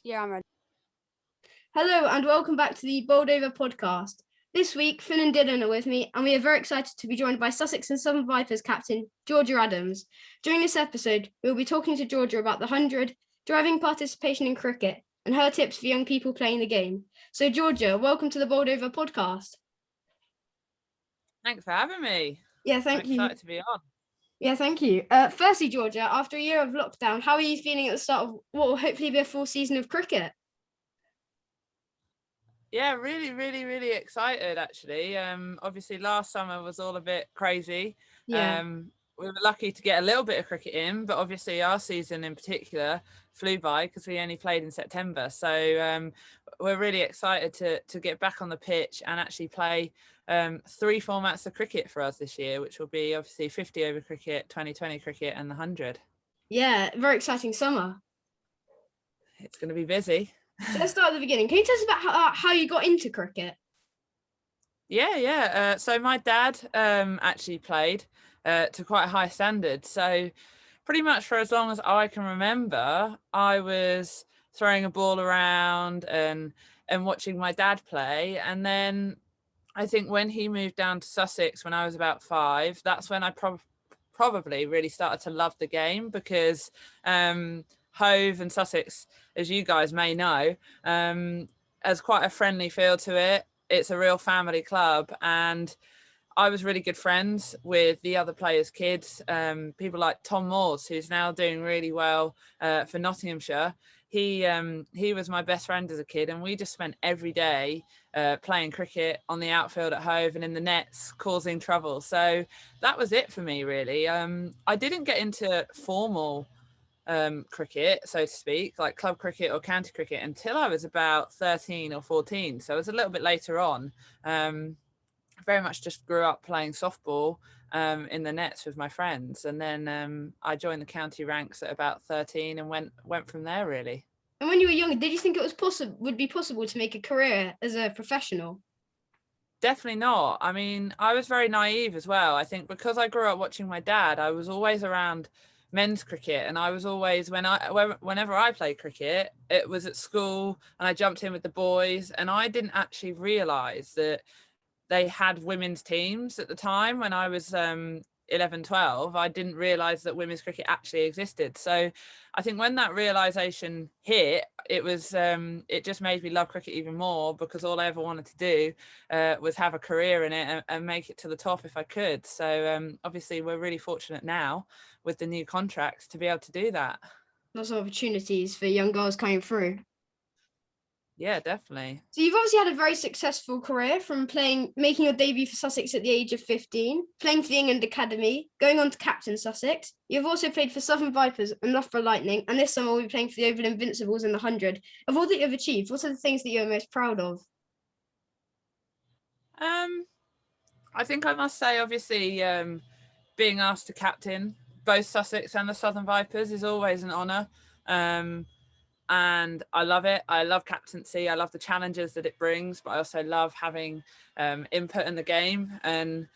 Yeah, I'm ready. Hello and welcome back to the BowledOver podcast. This week, Finn and Dylan are with me, and we are very excited to be joined by Sussex and Southern Vipers captain Georgia Adams. During this episode, we will be talking to Georgia about the 100, driving participation in cricket, and her tips for young people playing the game. So, Georgia, welcome to the BowledOver podcast. Thanks for having me. Yeah, thank I'm you. excited to be on. Yeah, thank you. Firstly, Georgia, after a year of lockdown, how are you feeling at the start of what will hopefully be a full season of cricket? Yeah, really excited actually. Obviously last summer was all a bit crazy. Yeah. We were lucky to get a little bit of cricket in, but obviously our season in particular flew by because we only played in September. So we're really excited to get back on the pitch and actually play 3 formats of cricket for us this year, which will be obviously 50 over cricket, 2020 cricket and the 100. Yeah, very exciting summer. It's going to be busy. So let's start at the beginning. Can you tell us about how you got into cricket? Yeah. So my dad actually played to quite a high standard. So pretty much for as long as I can remember, I was throwing a ball around and watching my dad play. And then I think when he moved down to Sussex when I was about 5, that's when I probably really started to love the game, because Hove and Sussex, as you guys may know, has quite a friendly feel to it. It's a real family club, and I was really good friends with the other players' kids, people like Tom Moores, who's now doing really well for Nottinghamshire. He was my best friend as a kid, and we just spent every day playing cricket on the outfield at Hove and in the nets, causing trouble. So that was it for me, really. I didn't get into formal cricket, so to speak, like club cricket or county cricket, until I was about 13 or 14. So it was a little bit later on. Very much just grew up playing softball in the nets with my friends, and then I joined the county ranks at about 13 and went from there, really. And when you were younger, did you think it would be possible to make a career as a professional? Definitely not. I mean, I was very naive as well. I think because I grew up watching my dad, I was always around men's cricket, and I was always, whenever I played cricket, it was at school and I jumped in with the boys, and I didn't actually realize that they had women's teams at the time. When I was 11, 12, I didn't realize that women's cricket actually existed. So I think when that realization hit, it just made me love cricket even more, because all I ever wanted to do was have a career in it and make it to the top if I could. So obviously we're really fortunate now with the new contracts to be able to do that. Lots of opportunities for young girls coming through. Yeah, definitely. So you've obviously had a very successful career, from making your debut for Sussex at the age of 15, playing for the England Academy, going on to captain Sussex. You've also played for Southern Vipers and Loughborough Lightning, and this summer we'll be playing for the Oval Invincibles in the 100. Of all that you've achieved, what are the things that you're most proud of? I think I must say, obviously, being asked to captain both Sussex and the Southern Vipers is always an honour. And I love it. I love captaincy. I love the challenges that it brings, but I also love having input in the game. And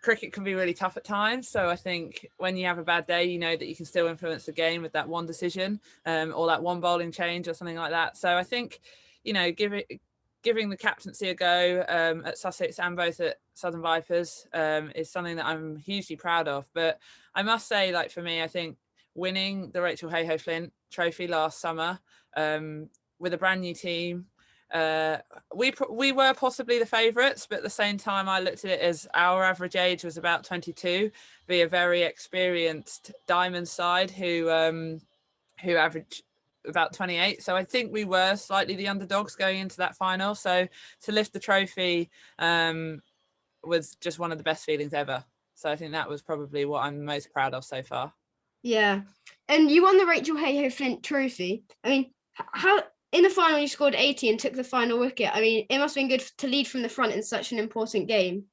cricket can be really tough at times. So I think when you have a bad day, you know that you can still influence the game with that one decision or that one bowling change or something like that. So I think, giving the captaincy a go at Sussex and both at Southern Vipers is something that I'm hugely proud of. But I must say, like, for me, I think winning the Rachel Hayhoe Flint trophy last summer with a brand new team, we were possibly the favourites, but at the same time I looked at it as our average age was about 22, be a very experienced Diamond side who averaged about 28. So I think we were slightly the underdogs going into that final. So to lift the trophy was just one of the best feelings ever. So I think that was probably what I'm most proud of so far. Yeah. And you won the Rachel Hayhoe Flint trophy. I mean, how in the final you scored 80 and took the final wicket. I mean, it must have been good to lead from the front in such an important game.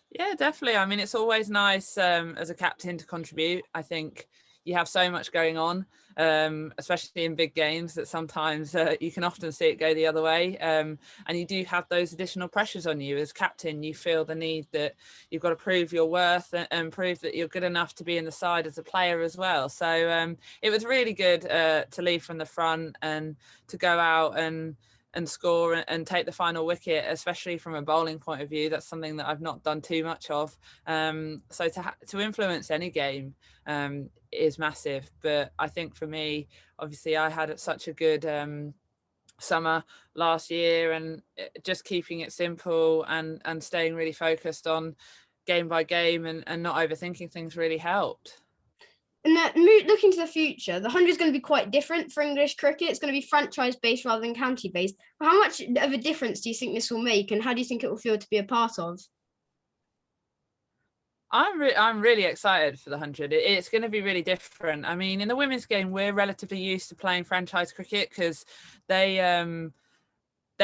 Yeah, definitely. I mean, it's always nice as a captain to contribute. I think you have so much going on especially in big games, that sometimes you can often see it go the other way. And you do have those additional pressures on you as captain. You feel the need that you've got to prove your worth and prove that you're good enough to be in the side as a player as well. So it was really good to lead from the front and to go out and score and take the final wicket, especially from a bowling point of view. That's something that I've not done too much of. So to influence any game is massive. But I think for me, obviously, I had such a good summer last year, and just keeping it simple and staying really focused on game by game and not overthinking things really helped. And that looking to the future, the 100 is going to be quite different for English cricket. It's going to be franchise-based rather than county-based. How much of a difference do you think this will make, and how do you think it will feel to be a part of? I'm really excited for the 100. It's going to be really different. I mean, in the women's game, we're relatively used to playing franchise cricket because they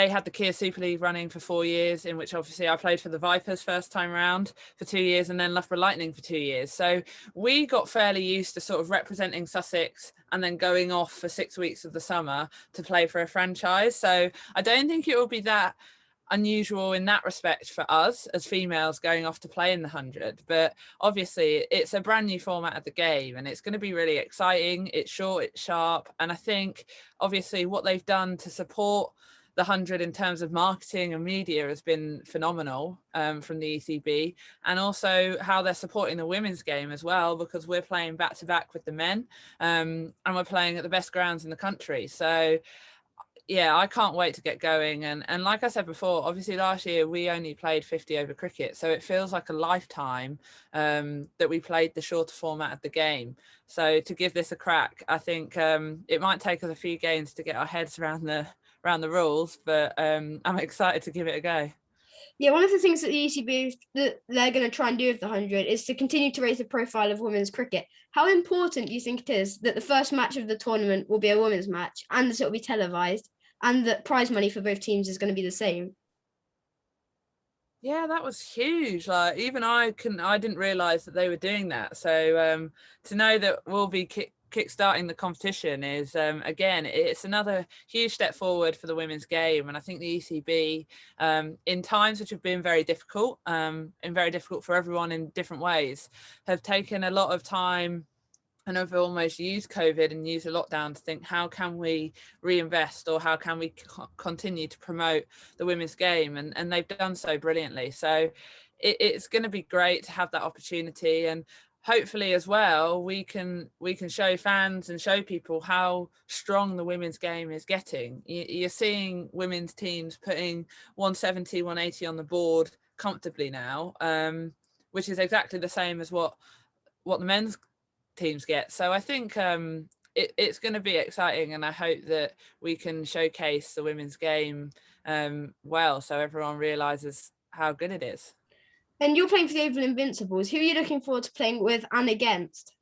had the Kia Super League running for 4 years, in which obviously I played for the Vipers first time round for 2 years, and then Loughborough Lightning for 2 years. So we got fairly used to sort of representing Sussex and then going off for 6 weeks of the summer to play for a franchise. So I don't think it will be that unusual in that respect for us as females going off to play in the 100. But obviously it's a brand new format of the game, and it's going to be really exciting. It's short, it's sharp, and I think obviously what they've done to support the 100 in terms of marketing and media has been phenomenal from the ECB, and also how they're supporting the women's game as well, because we're playing back to back with the men, and we're playing at the best grounds in the country. So yeah, I can't wait to get going. And like I said before, obviously last year we only played 50 over cricket, so it feels like a lifetime that we played the shorter format of the game. So to give this a crack, I think it might take us a few games to get our heads around the rules, but I'm excited to give it a go. Yeah, one of the things that the ECB that they're going to try and do with the 100 is to continue to raise the profile of women's cricket. How important do you think it is that the first match of the tournament will be a women's match, and that it will be televised, and that prize money for both teams is going to be the same? Yeah, that was huge. Like even I didn't realize that they were doing that. So to know that we'll be kickstarting the competition is again, it's another huge step forward for the women's game. And I think the ECB in times which have been very difficult and very difficult for everyone in different ways, have taken a lot of time and have almost used COVID and used a lockdown to think, how can we reinvest, or how can we continue to promote the women's game? And they've done so brilliantly. So it's going to be great to have that opportunity, and hopefully as well we can show fans and show people how strong the women's game is getting. You're seeing women's teams putting 170, 180 on the board comfortably now, which is exactly the same as what the men's teams get. So I think it's going to be exciting, and I hope that we can showcase the women's game well, so everyone realizes how good it is. And you're playing for the Oval Invincibles. Who are you looking forward to playing with and against?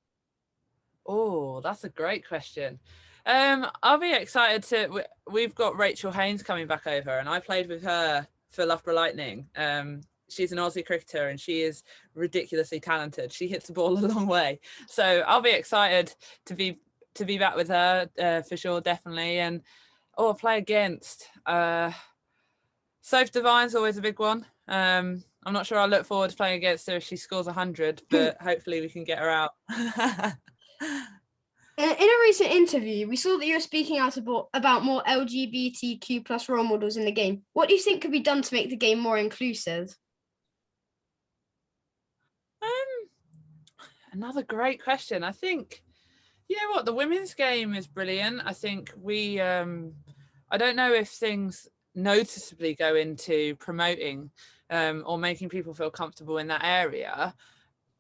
Oh, that's a great question. I'll be excited to. We've got Rachel Haynes coming back over, and I played with her for Loughborough Lightning. She's an Aussie cricketer, and she is ridiculously talented. She hits the ball a long way, so I'll be excited to be back with her for sure, definitely. And play against Soph Devine's always a big one. I'm not sure I'll look forward to playing against her if she scores 100, but hopefully we can get her out. In a recent interview, we saw that you were speaking out about more LGBTQ plus role models in the game. What do you think could be done to make the game more inclusive? Another great question. I think, you know what, the women's game is brilliant. I think we, I don't know if things noticeably go into promoting or making people feel comfortable in that area,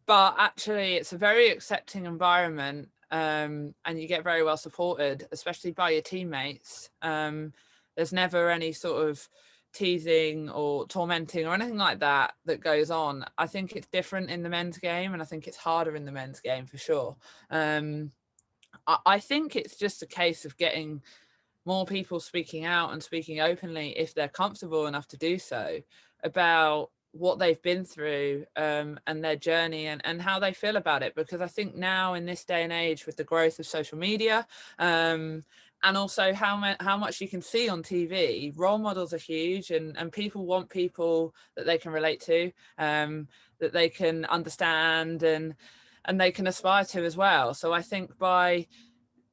but actually it's a very accepting environment, and you get very well supported, especially by your teammates. There's never any sort of teasing or tormenting or anything like that goes on. I think it's different in the men's game, and I think it's harder in the men's game for sure. I think it's just a case of getting more people speaking out and speaking openly, if they're comfortable enough to do so, about what they've been through, and their journey, and how they feel about it, because I think now in this day and age, with the growth of social media, and also how much you can see on TV, role models are huge, and people want people that they can relate to, that they can understand, and they can aspire to as well. So I think by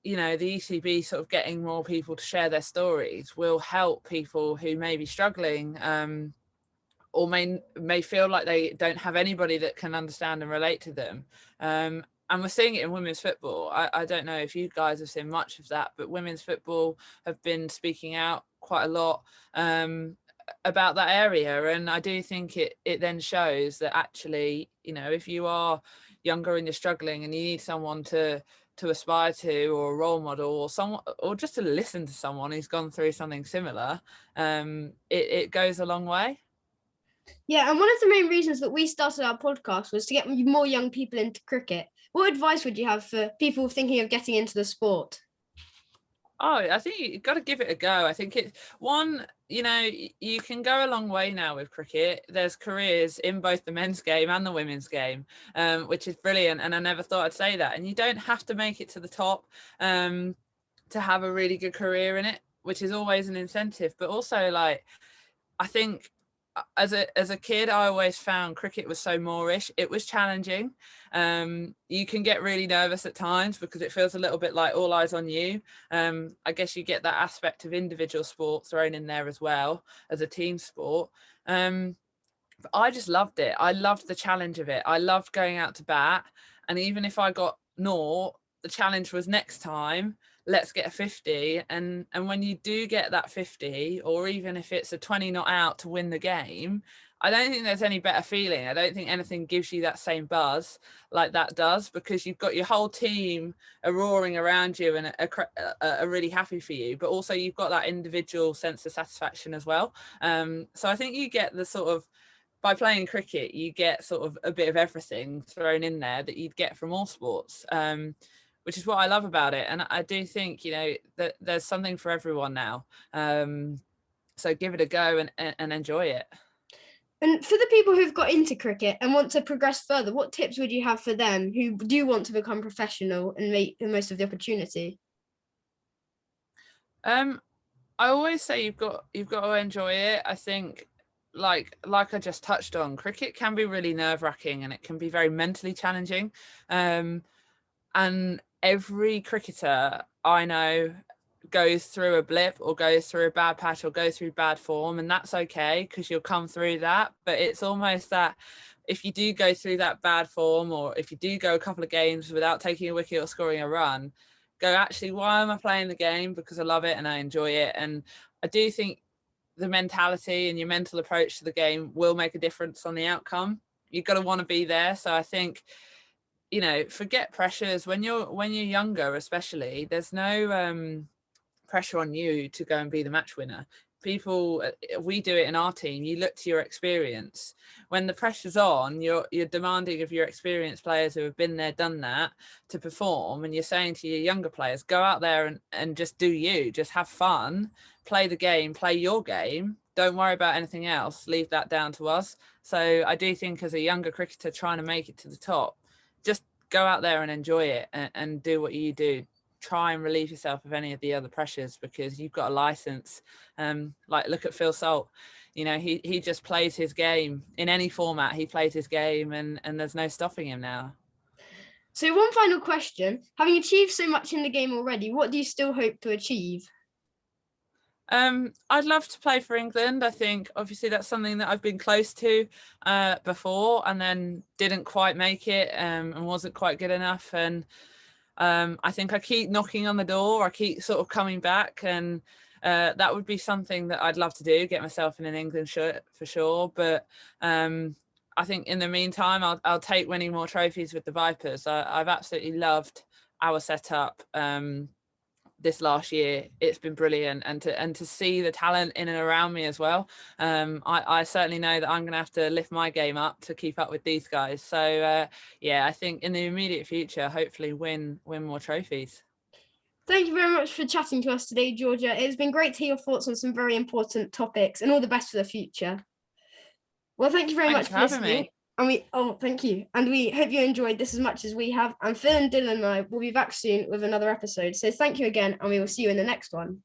the ECB sort of getting more people to share their stories will help people who may be struggling, or may feel like they don't have anybody that can understand and relate to them. And we're seeing it in women's football. I don't know if you guys have seen much of that, but women's football have been speaking out quite a lot, about that area. And I do think it then shows that actually, if you are younger and you're struggling and you need someone to aspire to, or a role model, or someone, or just to listen to someone who's gone through something similar, it goes a long way. Yeah, and one of the main reasons that we started our podcast was to get more young people into cricket. What advice would you have for people thinking of getting into the sport? Oh, I think you've got to give it a go. I think you can go a long way now with cricket. There's careers in both the men's game and the women's game, which is brilliant. And I never thought I'd say that. And you don't have to make it to the top to have a really good career in it, which is always an incentive. But also, like, I think as a kid, I always found cricket was so moreish. It was challenging. You can get really nervous at times because it feels a little bit like all eyes on you. I guess you get that aspect of individual sport thrown in there as well as a team sport. But I just loved it. I loved the challenge of it. I loved going out to bat. And even if I got naught, the challenge was next time, let's get a 50. And when you do get that 50, or even if it's a 20 not out to win the game, I don't think there's any better feeling. I don't think anything gives you that same buzz like that does, because you've got your whole team roaring around you and are really happy for you, but also you've got that individual sense of satisfaction as well. So I think you get the sort of, by playing cricket, you get sort of a bit of everything thrown in there that you'd get from all sports, which is what I love about it. And I do think, that there's something for everyone now. So give it a go and enjoy it. And for the people who've got into cricket and want to progress further, what tips would you have for them who do want to become professional and make the most of the opportunity? I always say you've got to enjoy it. I think, like I just touched on, cricket can be really nerve-wracking and it can be very mentally challenging. And every cricketer I know goes through a blip, or goes through a bad patch, or goes through bad form, and that's okay, because you'll come through that. But it's almost that if you do go through that bad form, or if you do go a couple of games without taking a wicket or scoring a run, go, actually, why am I playing the game? Because I love it and I enjoy it. And I do think the mentality and your mental approach to the game will make a difference on the outcome. You've got to want to be there. So I think, forget pressures when you're younger, especially. There's no pressure on you to go and be the match winner. We do it in our team. You look to your experience. When the pressure's on, you're demanding of your experienced players who have been there, done that, to perform. And you're saying to your younger players, go out there and just do you. Just have fun, play the game, play your game. Don't worry about anything else. Leave that down to us. So I do think, as a younger cricketer trying to make it to the top, just go out there and enjoy it, and do what you do. Try and relieve yourself of any of the other pressures, because you've got a license. Like, look at Phil Salt. He just plays his game in any format. He plays his game, and there's no stopping him now. So one final question: having achieved so much in the game already, what do you still hope to achieve? I'd love to play for England. I think obviously that's something that I've been close to before, and then didn't quite make it, and wasn't quite good enough. And I think I keep knocking on the door. I keep sort of coming back, and that would be something that I'd love to do, get myself in an England shirt for sure. But I think in the meantime, I'll take winning more trophies with the Vipers. I've absolutely loved our setup this last year. It's been brilliant, and to see the talent in and around me as well. I certainly know that I'm going to have to lift my game up to keep up with these guys. So I think in the immediate future, hopefully win more trophies. Thank you very much for chatting to us today, Georgia. It's been great to hear your thoughts on some very important topics, and all the best for the future. Well, thank you very Thanks much for for having listening. me. Thank you. And we hope you enjoyed this as much as we have. And Phil and Dylan and I will be back soon with another episode. So thank you again, and we will see you in the next one.